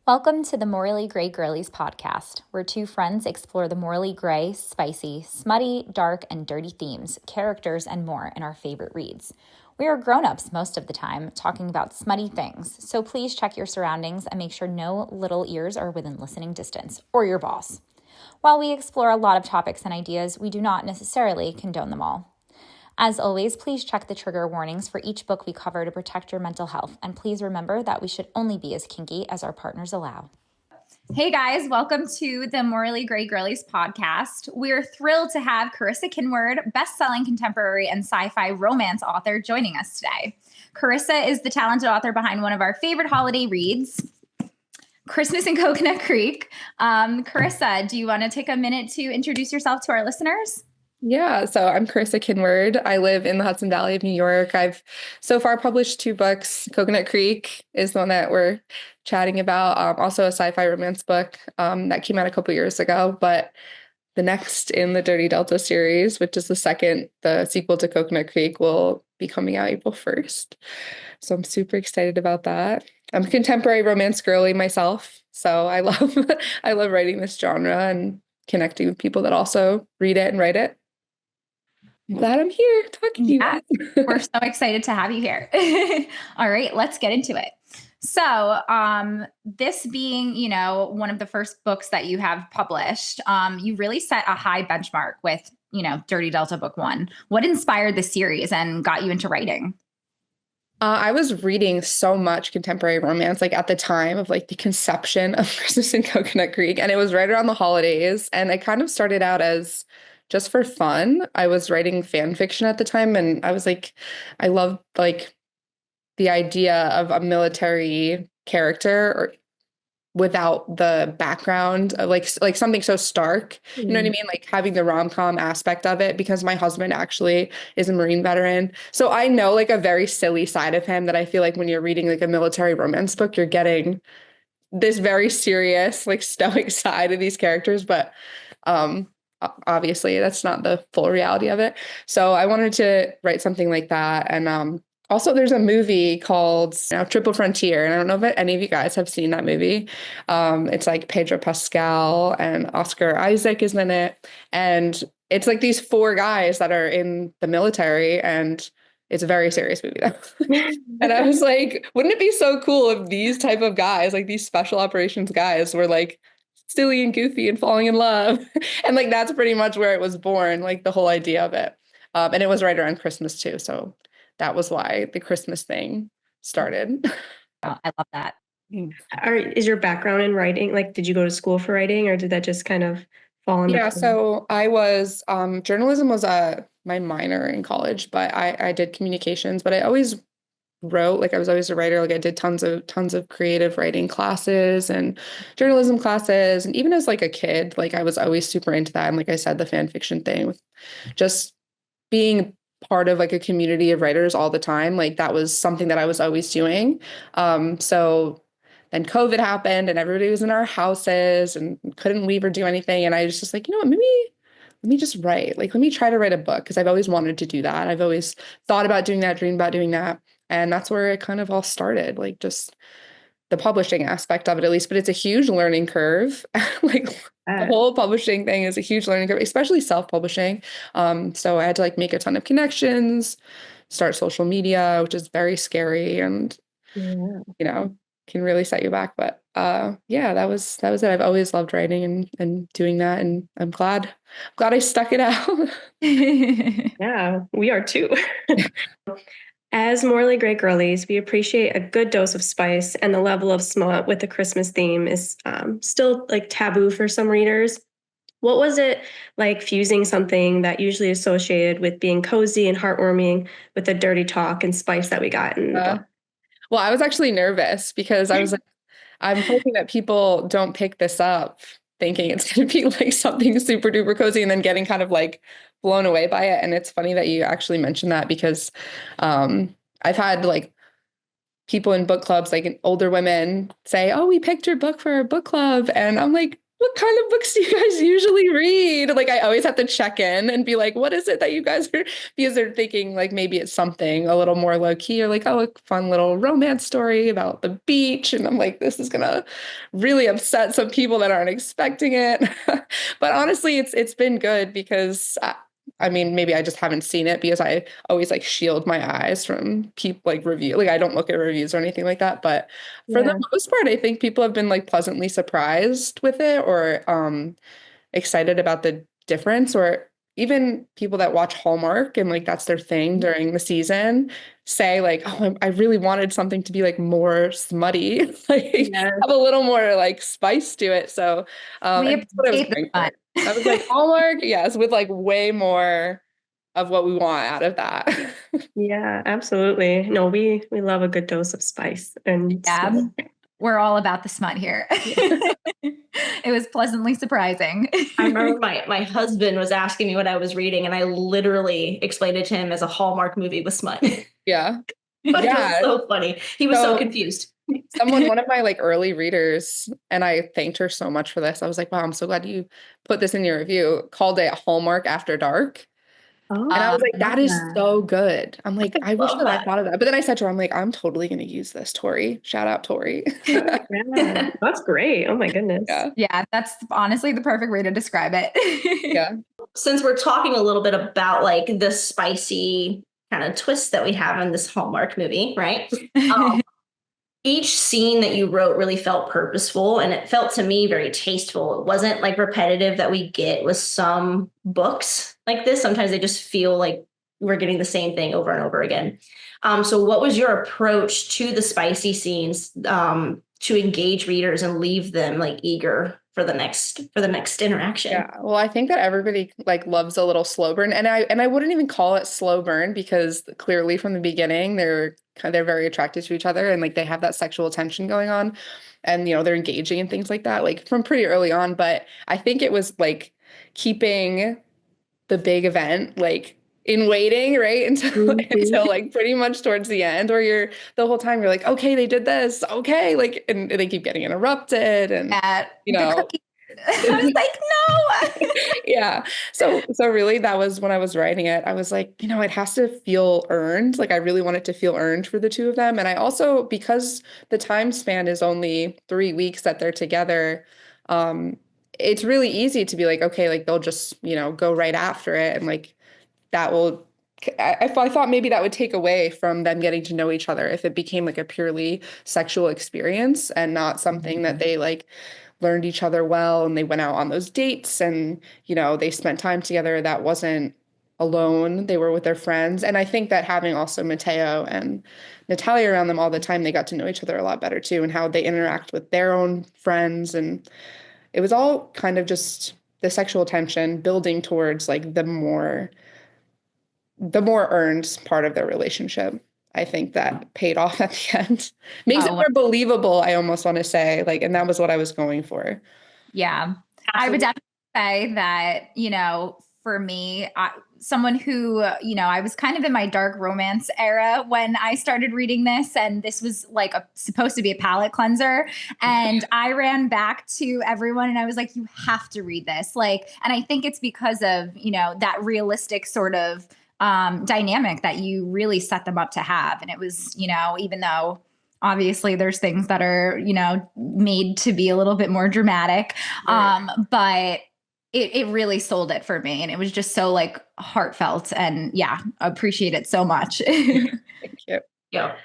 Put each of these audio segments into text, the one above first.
Welcome to the Morally Grey Girlies podcast, where two friends explore the morally gray, spicy, smutty, dark, and dirty themes, characters, and more in our favorite reads. We are grown-ups most of the time, talking about smutty things, so please check your surroundings and make sure no little ears are within listening distance, or your boss. While we explore a lot of topics and ideas, we do not necessarily condone them all. As always, please check the trigger warnings for each book we cover to protect your mental health, and please remember that we should only be as kinky as our partners allow. Hey guys, welcome to the Morally Grey Girlies podcast. We're thrilled to have Karissa Kinword, best-selling contemporary and sci-fi romance author, joining us today. Karissa is the talented author behind one of our favorite holiday reads, Christmas in Coconut Creek. Karissa, do you want to take a minute to introduce yourself to our listeners? Yeah, so I'm Karissa Kinword. I live in the Hudson Valley of New York. I've so far published 2 books. Coconut Creek is the one that we're chatting about. Also a sci-fi romance book that came out a couple years ago. But the next in the Dirty Delta series, which is the sequel to Coconut Creek, will be coming out April 1st. So I'm super excited about that. I'm a contemporary romance girly myself, so I love writing this genre and connecting with people that also read it and write it. I'm glad I'm here talking to you guys. We're so excited to have you here. All right, let's get into it. So this being, one of the first books that you have published, you really set a high benchmark with, Dirty Delta Book 1. What inspired the series and got you into writing? I was reading so much contemporary romance, at the time of the conception of Christmas in Coconut Creek, and it was right around the holidays. And it kind of started out as just for fun. I was writing fan fiction at the time, and I was I loved the idea of a military character without the background of something so stark. You know what I mean? Having the rom-com aspect of it, because my husband actually is a Marine veteran. So I know a very silly side of him that I feel when you're reading a military romance book, you're getting this very serious, stoic side of these characters. But obviously that's not the full reality of it. So I wanted to write something like that. And also, there's a movie called Triple Frontier, and I don't know if any of you guys have seen that movie. It's Pedro Pascal and Oscar Isaac is in it, and it's these 4 guys that are in the military, and it's a very serious movie though. And I was wouldn't it be so cool if these type of guys, these special operations guys, were silly and goofy and falling in love? And that's pretty much where it was born, the whole idea of it. And it was right around Christmas too, so that was why the Christmas thing started. Oh, I love that. Is your background in writing? Did you go to school for writing, or did that just kind of fall into place? So I was, journalism was my minor in college, but I did communications, but I always wrote, I was always a writer. I did tons of creative writing classes and journalism classes. And even as a kid, I was always super into that. And like I said, the fan fiction thing, with just being part of a community of writers all the time, that was something that I was always doing. So then COVID happened and everybody was in our houses and couldn't leave or do anything. And I was just you know what, maybe let me just write. Let me try to write a book, because I've always wanted to do that. I've always thought about doing that, dreamed about doing that. And that's where it kind of all started, just the publishing aspect of it, at least. But it's a huge learning curve. The whole publishing thing is a huge learning curve, especially self-publishing. So I had to make a ton of connections, start social media, which is very scary and, can really set you back. But yeah, that was it. I've always loved writing and doing that. And I'm glad I stuck it out. Yeah, we are too. As Morally Grey Girlies, we appreciate a good dose of spice, and the level of smut with the Christmas theme is still taboo for some readers. What was it like fusing something that usually associated with being cozy and heartwarming with the dirty talk and spice that we got in the book? Well, I was actually nervous, because I was I'm hoping that people don't pick this up thinking it's going to be something super duper cozy, and then getting kind of blown away by it. And it's funny that you actually mentioned that, because I've had people in book clubs, older women say, "Oh, we picked your book for our book club." And I'm what kind of books do you guys usually read? Like, I always have to check in and be like, what is it that you guys are, because they're thinking like maybe it's something a little more low key or like, oh, a fun little romance story about the beach. And I'm like, this is gonna really upset some people that aren't expecting it. But honestly, it's been good because I mean, maybe I just haven't seen it because I always like shield my eyes from people like review. Like I don't look at reviews or anything like that. But for the Yeah. most part, I think people have been like pleasantly surprised with it or excited about the difference or even people that watch Hallmark and like that's their thing during the season say like, oh, I really wanted something to be like more smutty, like Yeah. have a little more like spice to it. So We and that's what I was appreciate the going fun. for. I was like, Hallmark, yes, with like way more of what we want out of that. Yeah, absolutely. No, we love a good dose of spice and Yeah, smut. we're all about the smut here. It was pleasantly surprising. I remember my husband was asking me what I was reading, and I literally explained it to him as a Hallmark movie with smut. Yeah. But it was Yeah. so funny. He was so So confused. one of my like early readers, and I thanked her so much for this. I was like, wow, I'm so glad you put this in your review, called it Hallmark After Dark. Oh, And I was Um, like, that is so good. I'm like, I wish Love that I that. thought of that. But then I said to her, I'm like, I'm totally going to use this, Tori. Shout out, Tori. yeah, that's great. Oh my goodness. Yeah. yeah, that's honestly the perfect way to describe it. Yeah. Since we're talking a little bit about like the spicy kind of twist that we have in this Hallmark movie, right? Each scene that you wrote really felt purposeful and it felt to me very tasteful. It wasn't like repetitive that we get with some books like this. Sometimes they just feel like we're getting the same thing over and over again. So what was your approach to the spicy scenes to engage readers and leave them like eager for the next interaction? Yeah. Well, I think that everybody like loves a little slow burn. And I wouldn't even call it slow burn because clearly from the beginning they're very attracted to each other and like they have that sexual tension going on and they're engaging and things like that like from pretty early on. But I think it was like keeping the big event like in waiting, right? Until Mhm. like pretty much towards the end, or you're the whole time you're like, okay, they did this, okay, like and they keep getting interrupted and At you the know cookie. I was like, no. yeah. So really that was when I was writing it, I was like, it has to feel earned. Like I really want it to feel earned for the two of them. And I also, because the time span is only 3 weeks that they're together, it's really easy to be like, okay, like they'll just, go right after it. And like that will I thought maybe that would take away from them getting to know each other if it became like a purely sexual experience and not something that they like learned each other well and they went out on those dates and they spent time together that wasn't alone, they were with their friends. And I think that having also Mateo and Natalia around them all the time, they got to know each other a lot better too and how they interact with their own friends. And it was all kind of just the sexual tension building towards like the more earned part of their relationship. I think that paid off at the end. Makes it Oh, more believable, I almost want to say. Like, and that was what I was going for. yeah. I would definitely say that, for me, someone who, I was kind of in my dark romance era when I started reading this, and this was like supposed to be a palate cleanser. And I ran back to everyone and I was like, you have to read this. Like, and I think it's because of, that realistic sort of dynamic that you really set them up to have. And it was, even though obviously there's things that are made to be a little bit more dramatic, but it really sold it for me, and it was just so like heartfelt, and yeah, appreciate it so much. Thank you. Yeah,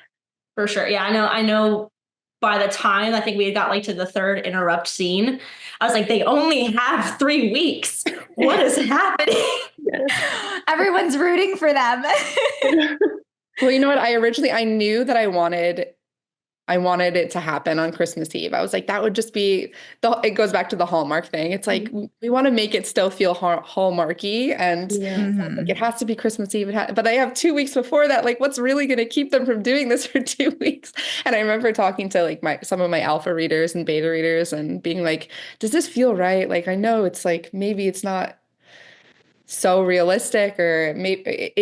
for sure. Yeah, I know by the time I think we got like to the third interrupt scene, I was like, they only have 3 weeks. What is happening? Everyone's rooting for them. Well, you know what? I knew that I wanted it to happen on Christmas Eve. I was like, that would just be it goes back to the Hallmark thing. It's like, we want to make it still feel Hallmarky and like it has to be Christmas Eve. But I have 2 weeks before that. Like, what's really going to keep them from doing this for 2 weeks? And I remember talking to like some of my alpha readers and beta readers and being like, does this feel right? Like, I know it's like, maybe it's not so realistic, or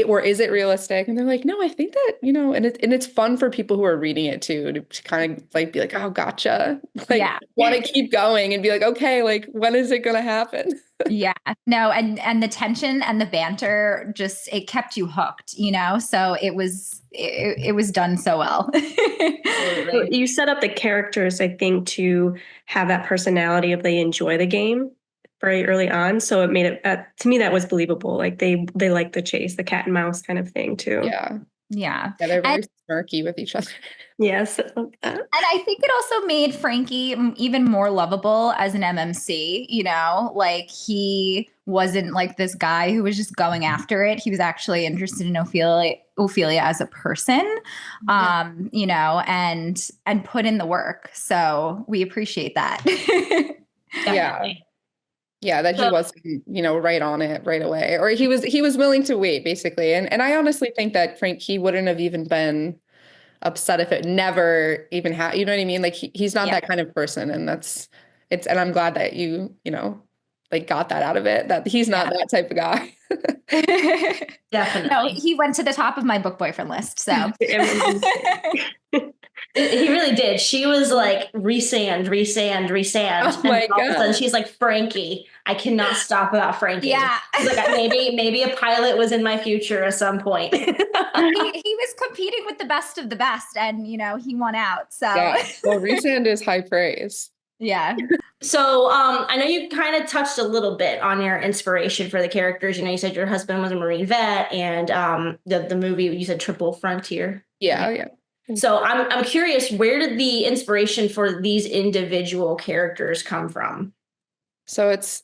or is it realistic? And they're like, no, I think that, and it's fun for people who are reading it too, to kind of like be like, oh, gotcha. Like Yeah. want to keep going and be like, okay, like when is it gonna happen? Yeah. No, and the tension and the banter just it kept you hooked, So it was done so well. Absolutely. You set up the characters, I think, to have that personality of they enjoy the game very early on. So it made it, to me, that was believable. Like they like the chase, the cat and mouse kind of thing too. Yeah. Yeah. Yeah, they're very snarky with each other. Yes. I love that. And I think it also made Frankie even more lovable as an MMC, like he wasn't like this guy who was just going after it. He was actually interested in Ophelia as a person, and put in the work. So we appreciate that. Definitely. Yeah, that he wasn't, right on it right away, or he was willing to wait, basically. And I honestly think that he wouldn't have even been upset if it never even had, you know what I mean? Like he's not that kind of person, and and I'm glad that like got that out of it, that he's not that type of guy. Definitely. No, he went to the top of my book boyfriend list. So he really did. She was like resand. Oh my and all of a sudden God. she's like, Frankie, I cannot stop about Frankie. Yeah. She's like, maybe a pilot was in my future at some point. he was competing with the best of the best, and he won out. So Yeah. Well, resand is high praise. Yeah. So I know you kind of touched a little bit on your inspiration for the characters. You said your husband was a Marine vet, and the movie you said Triple Frontier. Yeah. So I'm curious, where did the inspiration for these individual characters come from? So it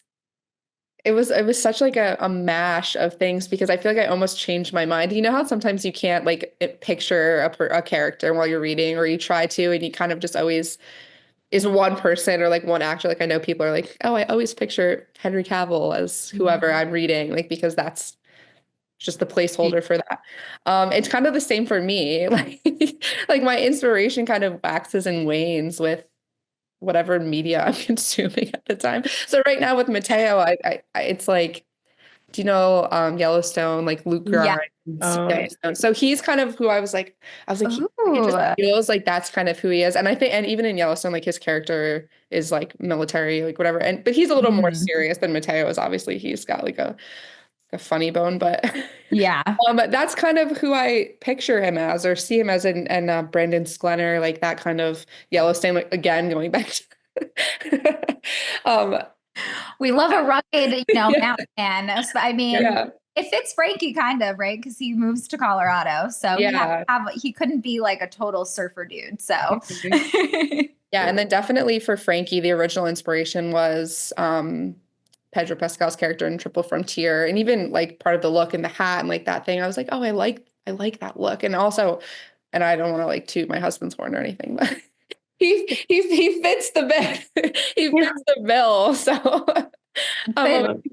was such like a mash of things, because I feel like I almost changed my mind. You know how sometimes you can't like picture a character while you're reading, or you try to, and you kind of just always is one person or like one actor. Like I know people are like, oh, I always picture Henry Cavill as whoever I'm reading, like because that's just the placeholder for that. It's kind of the same for me. Like my inspiration kind of waxes and wanes with whatever media I'm consuming at the time. So right now with Mateo, I it's like, do you know Yellowstone, like Luke Grimes? Yellowstone. So he's kind of who I was like, he just feels like that's kind of who he is. And I think, and even in Yellowstone, like his character is like military, like whatever. But he's a little more serious than Mateo is. Obviously, he's got like a funny bone, but yeah. That's kind of who I picture him as, or see him as, and Brandon Sklenner, like that kind of Yellowstone, like, again, going back to, we love a rugged, mountain man. So, I mean, it fits Frankie kind of, right? Because he moves to Colorado. So he couldn't be like a total surfer dude. So yeah. And then definitely for Frankie, the original inspiration was Pedro Pascal's character in Triple Frontier, and even like part of the look and the hat and like that thing. I was like, oh, I like that look. And also, and I don't want to like toot my husband's horn or anything, but he fits the bill. He fits the bill. So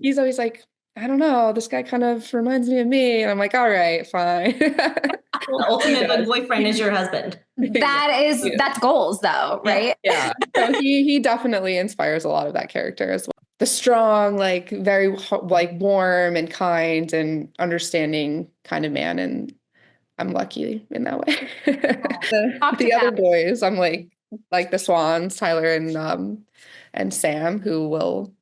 he's always like, I don't know, this guy kind of reminds me of me. And I'm like, all right, fine. The ultimate boyfriend is your husband. That's goals though, right? Yeah. So he definitely inspires a lot of that character as well. The strong, like very like warm and kind and understanding kind of man. And I'm lucky in that way. The other boys, I'm like the Swans, Tyler and Sam, who will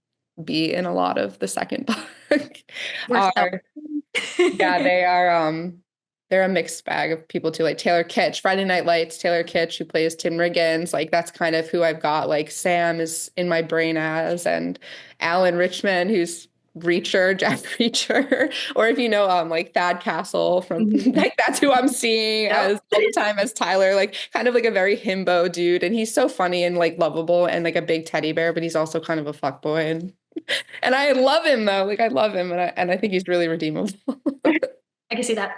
be in a lot of the second book. They are they're a mixed bag of people too, like Taylor Kitsch, Friday Night Lights, Taylor Kitsch, who plays Tim Riggins. Like that's kind of who I've got. Like Sam is in my brain as, and Alan Richmond, who's Reacher, Jack Reacher, or if like Thad Castle from like that's who I'm seeing as all the time as Tyler, like kind of like a very himbo dude, and he's so funny and like lovable and like a big teddy bear, but he's also kind of a fuckboy, and I love him though, like I love him, and I think he's really redeemable. I can see that.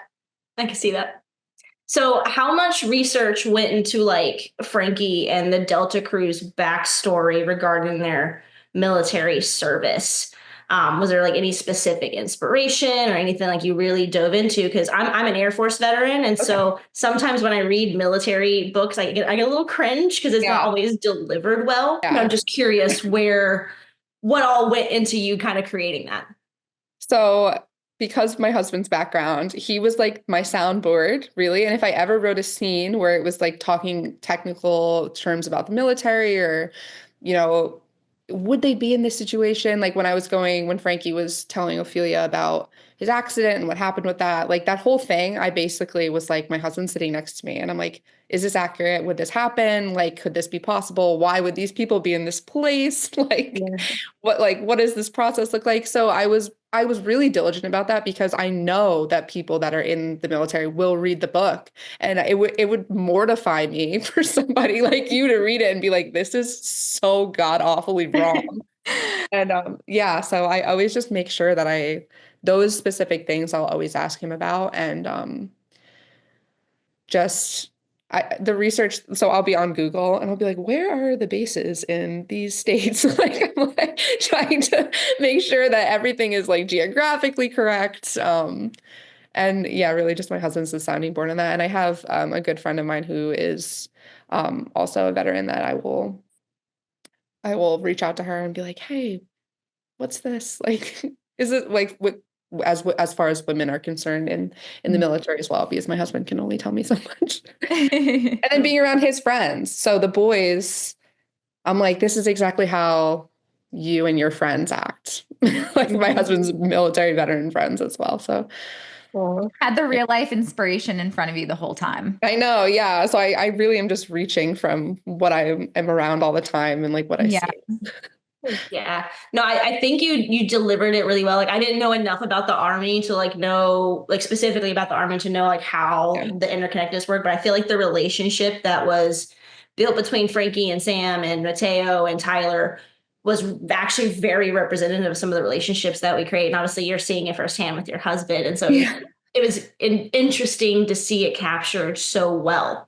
So how much research went into like Frankie and the Delta crew's backstory regarding their military service? Was there like any specific inspiration or anything like you really dove into? Because I'm an Air Force veteran, and so sometimes when I read military books, I get a little cringe because it's not always delivered well. I'm just curious what all went into you kind of creating that. So because my husband's background, he was like my soundboard, really. And if I ever wrote a scene where it was like talking technical terms about the military or, you know, would they be in this situation? Like when Frankie was telling Ophelia about his accident and what happened with that, like that whole thing, I basically was like, my husband's sitting next to me and I'm like, is this accurate? Would this happen? Like, could this be possible? Why would these people be in this place? What does this process look like? So I was really diligent about that because I know that people that are in the military will read the book, and it would mortify me for somebody like you to read it and be like, this is so god awfully wrong. And yeah, so I always just make sure that those specific things I'll always ask him about, and just the research. So I'll be on Google and I'll be like, where are the bases in these states? Like I'm like trying to make sure that everything is like geographically correct. And yeah, really just my husband's the sounding board in that. And I have a good friend of mine who is also a veteran that I will reach out to her and be like, hey, what's this? Like, is it like what as far as women are concerned in the military as well, because my husband can only tell me so much. And then being around his friends. So the boys, I'm like, this is exactly how you and your friends act. Like my husband's military veteran friends as well. So had the real life inspiration in front of you the whole time. I know, yeah. So I really am just reaching from what I am around all the time and like what I see. Yeah. No, I think you delivered it really well. Like I didn't know enough about the army to like know like specifically about the army to know like how the interconnectedness work. But I feel like the relationship that was built between Frankie and Sam and Mateo and Tyler was actually very representative of some of the relationships that we create. And obviously you're seeing it firsthand with your husband. And so it was interesting to see it captured so well,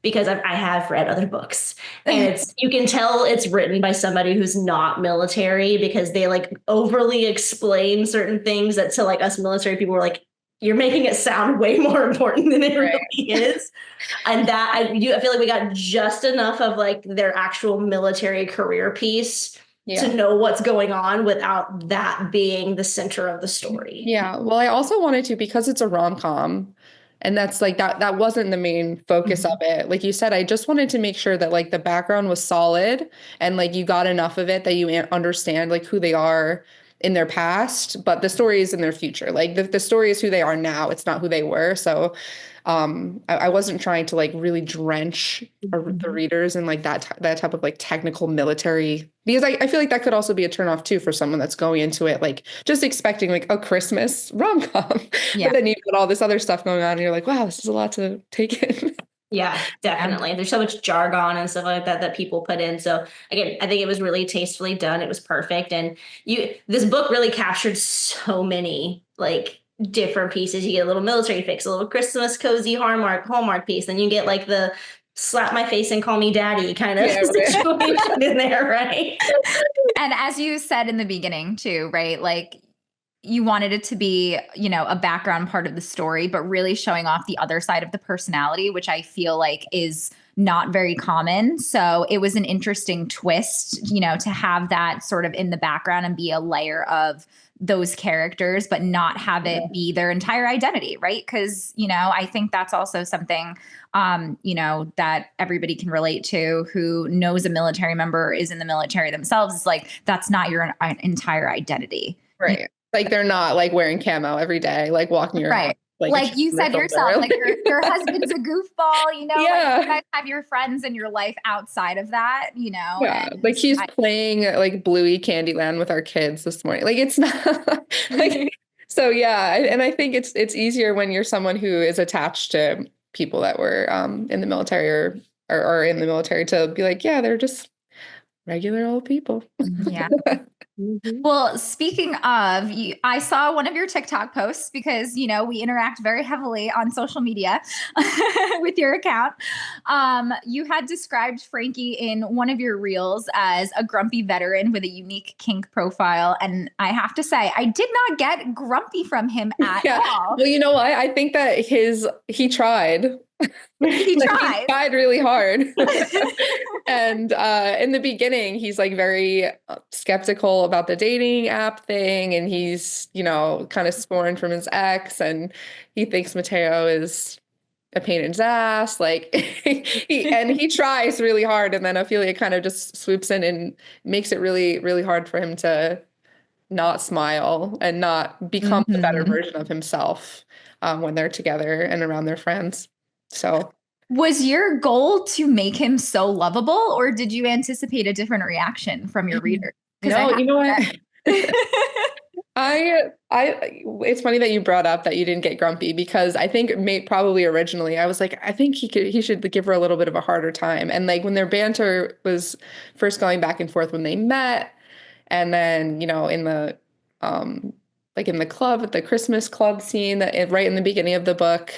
because I have read other books and you can tell it's written by somebody who's not military, because they like overly explain certain things that to like us military people were like, you're making it sound way more important than it really is. And that I feel like we got just enough of like their actual military career piece to know what's going on without that being the center of the story. Yeah. Well, I also wanted to, because it's a rom-com, and that's like that wasn't the main focus of it. Like you said, I just wanted to make sure that like the background was solid and like you got enough of it that you understand like who they are in their past, but the story is in their future. Like the story is who they are now. It's not who they were. So I wasn't trying to like really drench the readers in like that type of like technical military, because I feel like that could also be a turnoff too for someone that's going into it like just expecting like a Christmas rom-com. But then you've got all this other stuff going on and you're like, wow, this is a lot to take in. Yeah, definitely. There's so much jargon and stuff like that people put in. So again, I think it was really tastefully done. It was perfect. And this book really captured so many like different pieces. You get a little military fix, a little Christmas cozy Hallmark piece. Then you get like the slap my face and call me daddy kind of situation in there, right? And as you said in the beginning too, right? Like you wanted it to be, a background part of the story, but really showing off the other side of the personality, which I feel like is not very common. So it was an interesting twist, to have that sort of in the background and be a layer of those characters, but not have it be their entire identity, right? Because, I think that's also something, that everybody can relate to who knows a military member is in the military themselves. It's like, that's not your entire identity. Right. Like they're not like wearing camo every day, like walking around. Right. Like you said yourself, like your husband's a goofball, like you guys have your friends in your life outside of that, Yeah. Like he's playing like Bluey Candyland with our kids this morning. Like it's not like, so yeah. And I think it's easier when you're someone who is attached to people that were in the military or in the military to be like, yeah, they're just regular old people. Yeah. Well, speaking of, I saw one of your TikTok posts because, we interact very heavily on social media with your account. You had described Frankie in one of your reels as a grumpy veteran with a unique kink profile. And I have to say, I did not get grumpy from him at all. Well, you know what? I think that he tried. He Like, tried. he tried really hard. And in the beginning, he's like very skeptical about the dating app thing. And he's, kind of scorned from his ex. And he thinks Mateo is a pain in his ass. Like, he tries really hard. And then Ophelia kind of just swoops in and makes it really, really hard for him to not smile and not become the better version of himself when they're together and around their friends. So, was your goal to make him so lovable, or did you anticipate a different reaction from your reader? No, you know what? It's funny that you brought up that you didn't get grumpy, because I think probably originally I was like, I think he should give her a little bit of a harder time. And like when their banter was first going back and forth when they met, and then, in the, like in the club, at the Christmas club scene right in the beginning of the book,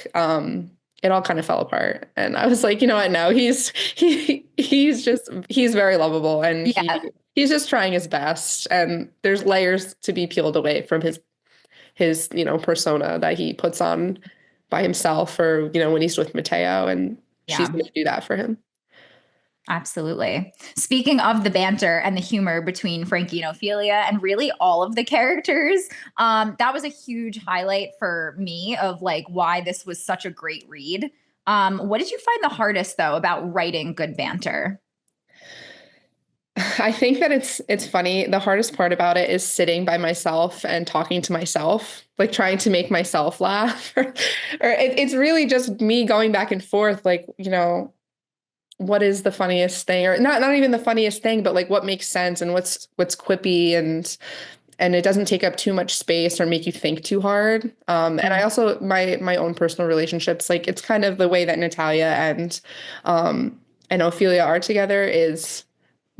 it all kind of fell apart. And I was like, you know what? No, he's very lovable, and he's just trying his best. And there's layers to be peeled away from his, persona that he puts on by himself, or, when he's with Mateo, and she's going to do that for him. Absolutely. Speaking of the banter and the humor between Frankie and Ophelia, and really all of the characters, that was a huge highlight for me of like why this was such a great read. What did you find the hardest though about writing good banter? I think that it's funny. The hardest part about it is sitting by myself and talking to myself, like trying to make myself laugh. Or it's really just me going back and forth, like, what is the funniest thing, or not even the funniest thing, but like what makes sense and what's quippy, and it doesn't take up too much space or make you think too hard. And I also, my own personal relationships, like it's kind of the way that Natalia and Ophelia are together is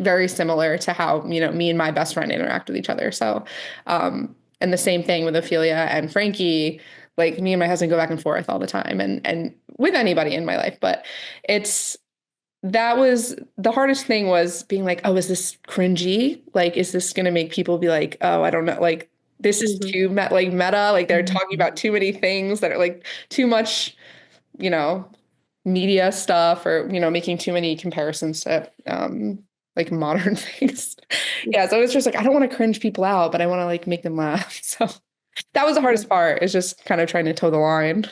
very similar to how, me and my best friend interact with each other. So, and the same thing with Ophelia and Frankie, like me and my husband go back and forth all the time, and with anybody in my life, but that was the hardest thing, was being like, oh, is this cringy? Like, is this going to make people be like, oh, I don't know. Like, this is too meta. Like they're talking about too many things that are like too much, media stuff, or, making too many comparisons to, like modern things. Yeah. So it's just like, I don't want to cringe people out, but I want to like make them laugh. So that was the hardest part, is just kind of trying to toe the line.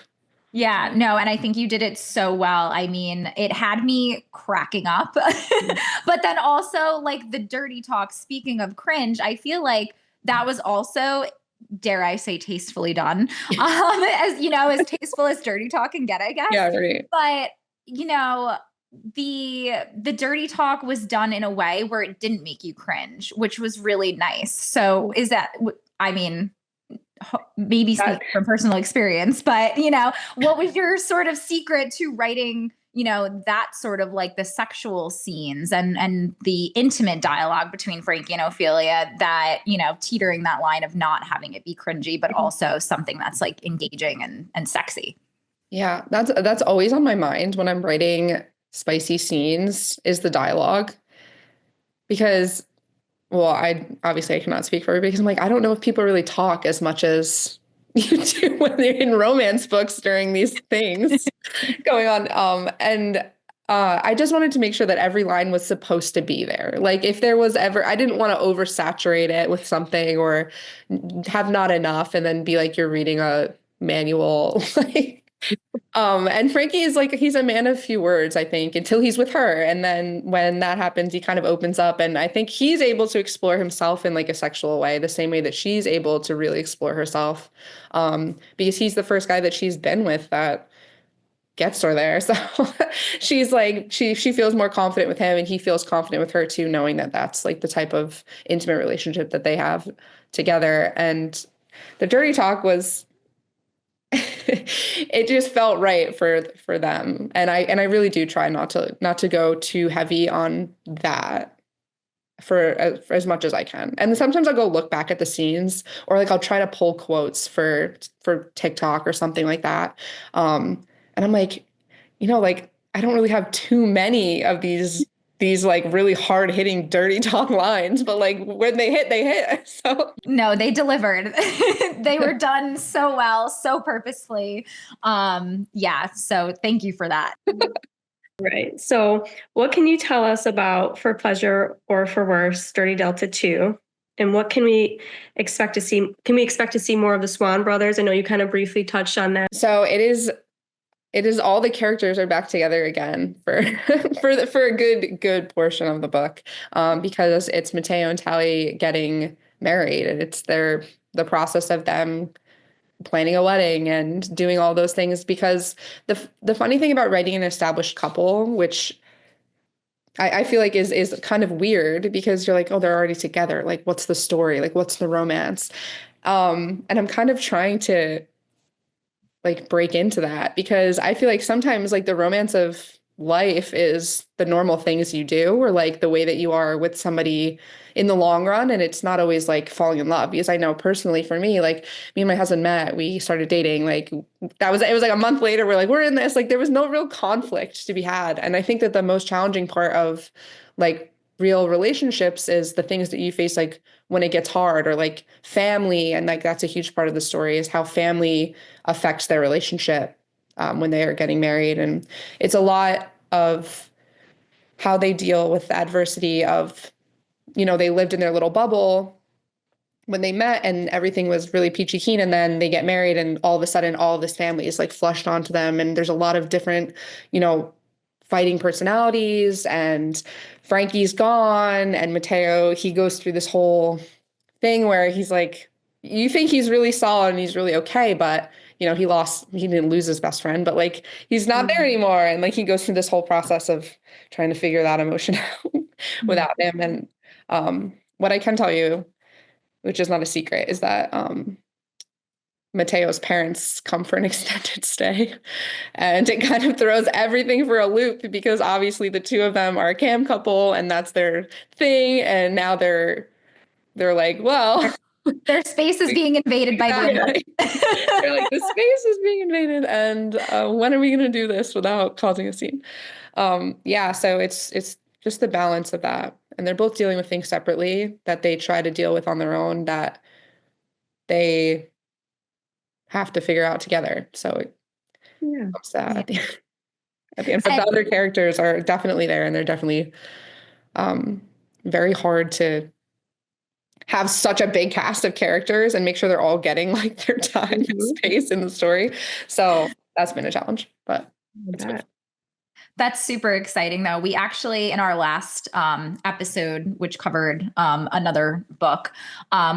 Yeah, no, and I think you did it so well. I mean, it had me cracking up. But then also like the dirty talk, speaking of cringe, I feel like that was also, dare I say, tastefully done. As tasteful as dirty talk can get, I guess. Yeah, right. But, the dirty talk was done in a way where it didn't make you cringe, which was really nice. So is that, I mean, maybe speak from personal experience, but what was your sort of secret to writing, that sort of like the sexual scenes and the intimate dialogue between Frankie and Ophelia, that, teetering that line of not having it be cringy, but also something that's like engaging and sexy? Yeah, that's always on my mind when I'm writing spicy scenes, is the dialogue. Because, well, I cannot speak for everybody, because I'm like, I don't know if people really talk as much as you do when they're in romance books during these things going on. And I just wanted to make sure that every line was supposed to be there. Like if there was ever, I didn't want to oversaturate it with something or have not enough and then be like, you're reading a manual. And Frankie is like, he's a man of few words, I think, until he's with her. And then when that happens, he kind of opens up. And I think he's able to explore himself in like a sexual way, the same way that she's able to really explore herself. Because he's the first guy that she's been with that gets her there. So she's like, she feels more confident with him, and he feels confident with her too, knowing that that's like the type of intimate relationship that they have together. And the dirty talk was, it just felt right for them. And I really do try not to go too heavy on that for as much as I can. And sometimes I'll go look back at the scenes, or like I'll try to pull quotes for TikTok or something like that. And I'm like, like I don't really have too many of these these like really hard hitting dirty talk lines, but like when they hit, they hit. So no, they delivered. They were done so well, so purposefully. Yeah. So thank you for that. Right. So what can you tell us about For Pleasure or For Worse, Dirty Delta 2? And what can we expect to see? Can we expect to see more of the Swan brothers? I know you kind of briefly touched on that. so it is all the characters are back together again for for a good portion of the book, because it's Mateo and Tally getting married, and it's the process of them planning a wedding and doing all those things. Because the funny thing about writing an established couple, which I feel like is kind of weird, because you're like, oh, they're already together. Like, what's the story? Like, what's the romance? And I'm kind of trying to like break into that, because I feel like sometimes like the romance of life is the normal things you do, or like the way that you are with somebody in the long run, and it's not always like falling in love. Because I know personally for me, like me and my husband met, we started dating, like it was like a month later, we're like, we're in this, like there was no real conflict to be had. And I think that the most challenging part of like real relationships is the things that you face, like when it gets hard, or like family. And like that's a huge part of the story, is how family affects their relationship when they are getting married. And it's a lot of how they deal with the adversity of, they lived in their little bubble when they met and everything was really peachy keen, and then they get married and all of a sudden all of this family is like flushed onto them, and there's a lot of different, fighting personalities, and Frankie's gone, and Mateo, he goes through this whole thing where he's like, you think he's really solid and he's really okay, but he didn't lose his best friend, but like he's not there anymore. And like he goes through this whole process of trying to figure that emotion out without him. And what I can tell you, which is not a secret, is that Mateo's parents come for an extended stay, and it kind of throws everything for a loop, because obviously the two of them are a cam couple and that's their thing. And now they're like, well, their space is being invaded by the they're like, the space is being invaded, and when are we going to do this without causing a scene? Yeah, so it's just the balance of that, and they're both dealing with things separately that they try to deal with on their own, that they have to figure out together. So it helps that at the end. But the other characters are definitely there, and they're definitely very hard to have such a big cast of characters and make sure they're all getting like their time and space in the story. So that's been a challenge, but that's super exciting though. We actually, in our last episode, which covered another book,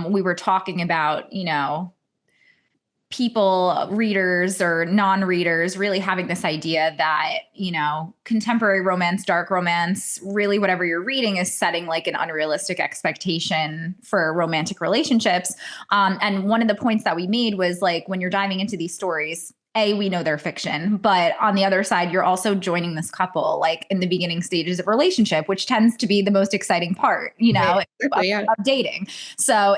we were talking about, people, readers or non-readers, really having this idea that, contemporary romance, dark romance, really whatever you're reading is setting like an unrealistic expectation for romantic relationships. And one of the points that we made was like, when you're diving into these stories, we know they're fiction, but on the other side, you're also joining this couple like in the beginning stages of relationship, which tends to be the most exciting part, of dating. So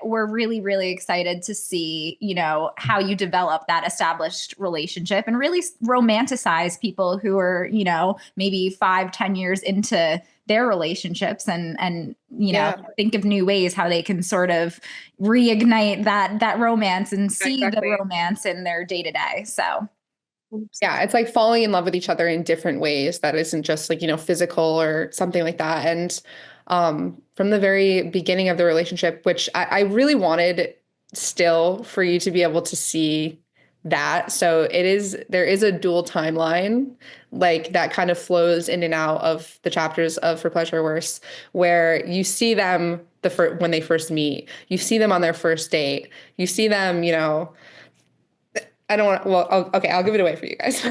we're really, really excited to see, how you develop that established relationship and really romanticize people who are, maybe 5-10 years into their relationships and think of new ways how they can sort of reignite that romance and see the romance in their day-to-day. So yeah, it's like falling in love with each other in different ways that isn't just like, physical or something like that. And from the very beginning of the relationship, which I really wanted still for you to be able to see that. So there is a dual timeline, like that kind of flows in and out of the chapters of For Pleasure or Worse, where you see them when they first meet, you see them on their first date, you see them, I don't want, okay, I'll give it away for you guys.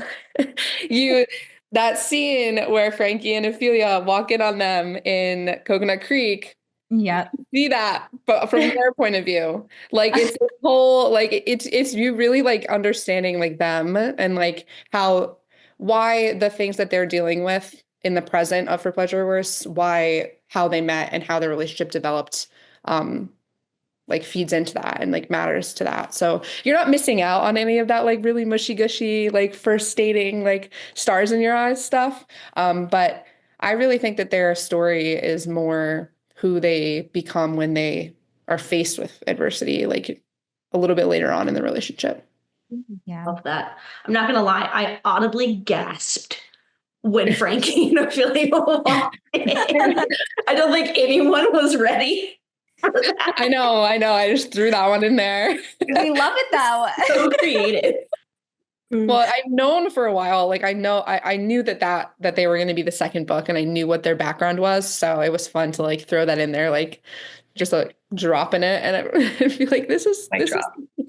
That scene where Frankie and Ophelia walk in on them in Coconut Creek. Yeah. See that, but from their point of view, like it's this whole, like it's you really like understanding like them and like why the things that they're dealing with in the present of For Pleasure or Worse, how they met and how their relationship developed, like feeds into that and like matters to that. So you're not missing out on any of that like really mushy gushy like first dating like stars in your eyes stuff. But I really think that their story is more who they become when they are faced with adversity, like a little bit later on in the relationship. Yeah. Love that. I'm not gonna lie, I audibly gasped when Frankie and Ophelia walked in. I don't think anyone was ready for that. I know. I just threw that one in there. We love it though. So creative. Well, I've known for a while, like I knew that they were going to be the second book, and I knew what their background was, so it was fun to like throw that in there, like just like dropping it, and I feel like this is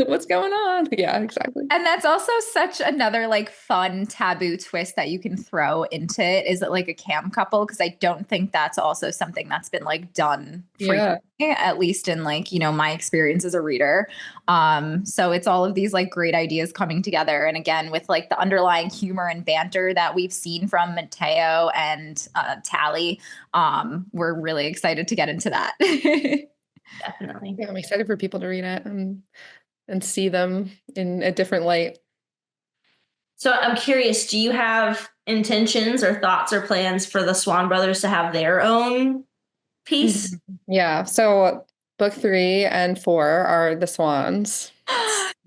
what's going on. Yeah, exactly. And that's also such another like fun taboo twist that you can throw into it. Is it like a cam couple? Because I don't think that's also something that's been like done frequently, at least in like, you know, my experience as a reader. So it's all of these like great ideas coming together. And again, with like the underlying humor and banter that we've seen from Mateo and Tally, we're really excited to get into that. Definitely. Yeah, I'm excited for people to read it and see them in a different light. So I'm curious, do you have intentions or thoughts or plans for the Swan brothers to have their own piece? Yeah. So book 3 and 4 are the Swans.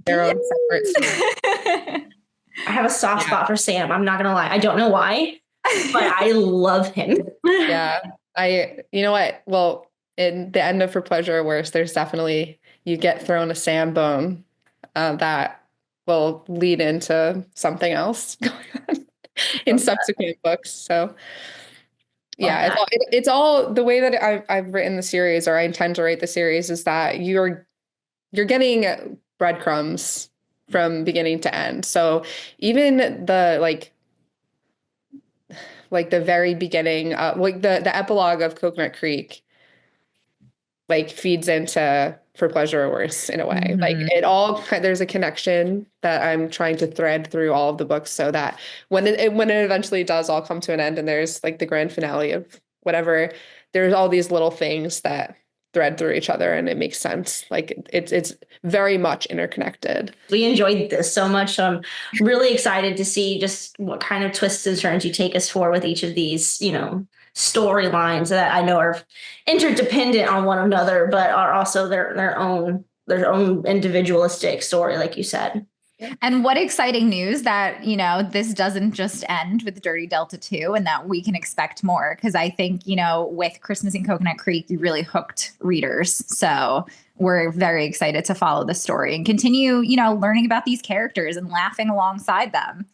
Their own separate story. I have a soft spot for Sam. I'm not gonna lie. I don't know why, but I love him. Yeah. You know what? Well, in the end of For Pleasure or Worse, there's definitely, you get thrown a Sam bone that will lead into something else going on in subsequent books. So yeah, it's all the way that I've written the series, or I intend to write the series, is that you're getting breadcrumbs from beginning to end. So even the like the very beginning, like the epilogue of Coconut Creek, like feeds into For Pleasure or Worse in a way. Like it all, there's a connection that I'm trying to thread through all of the books, so that when it eventually does all come to an end and there's like the grand finale of whatever, there's all these little things that thread through each other, and it makes sense. Like it's very much interconnected. We enjoyed this so much. So I'm really excited to see just what kind of twists and turns you take us for with each of these, you know, storylines that I know are interdependent on one another, but are also their own individualistic story, like you said. And what exciting news that, you know, this doesn't just end with Dirty Delta 2 and that we can expect more. Because I think, you know, with Christmas in Coconut Creek, you really hooked readers. So we're very excited to follow the story and continue, you know, learning about these characters and laughing alongside them.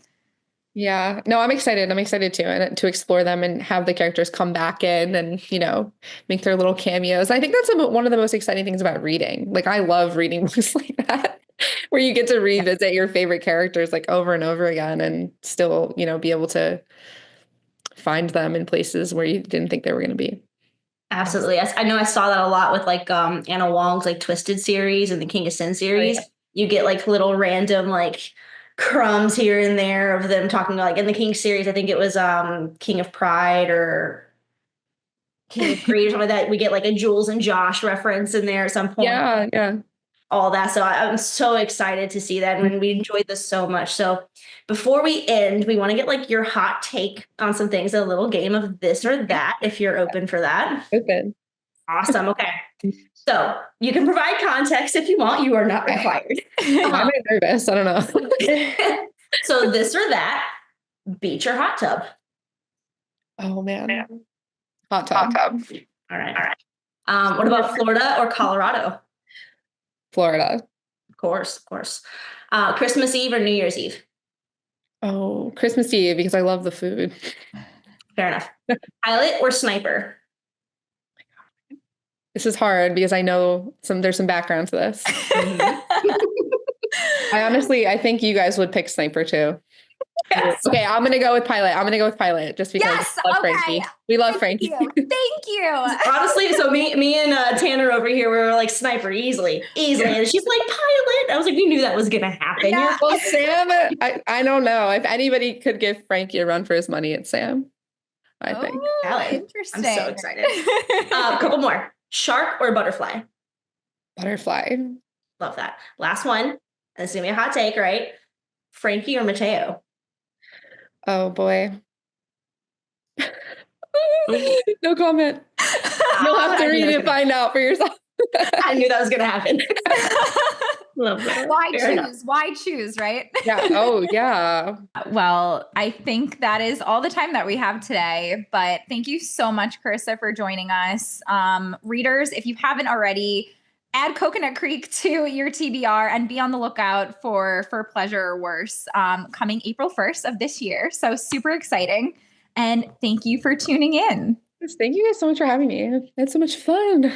Yeah, no, I'm excited. I'm excited too, and to explore them and have the characters come back in and, you know, make their little cameos. I think that's one of the most exciting things about reading. Like, I love reading books like that, where you get to revisit your favorite characters like over and over again, and still, you know, be able to find them in places where you didn't think they were going to be. Absolutely. I know I saw that a lot with like Anna Wong's like Twisted series and the King of Sin series. You get like little random like crumbs here and there of them talking, like in the King series, I think it was King of Pride or King of Greed or something like that. We get like a Jules and Josh reference in there at some point. Yeah. All that. So I'm so excited to see that. And we enjoyed this so much. So before we end, we want to get like your hot take on some things, a little game of this or that, if you're open for that. Open. Awesome. Okay. So you can provide context if you want. You are not required. I'm nervous. I don't know. So this or that, beach or hot tub? Oh man. Hot tub. All right. What about Florida or Colorado? Florida. Of course. Christmas Eve or New Year's Eve? Oh, Christmas Eve, because I love the food. Fair enough. Pilot or sniper? This is hard because I know there's some background to this. I think you guys would pick sniper too. Yes. Okay, I'm gonna go with pilot just because we love Frankie. We love Frankie. Thank you. Honestly, so me and Tanner over here were like sniper easily. And she's like pilot. I was like, we knew that was gonna happen. Yeah. Well, Sam, I don't know. If anybody could give Frankie a run for his money, it's Sam. I think. Interesting. I'm so excited. A couple more. Shark or butterfly? Butterfly. Love that. Last one. This is gonna be a hot take, right? Frankie or Mateo? Oh boy. No comment. You'll have to read it, find out for yourself. I knew that was going to happen. Love that. Why Fair choose? enough. Why choose, right? Yeah. Oh, yeah. Well, I think that is all the time that we have today. But thank you so much, Karissa, for joining us. Readers, if you haven't already, add Coconut Creek to your TBR and be on the lookout for Pleasure or Worse coming April 1st of this year. So super exciting. And thank you for tuning in. Thank you guys so much for having me. It's so much fun.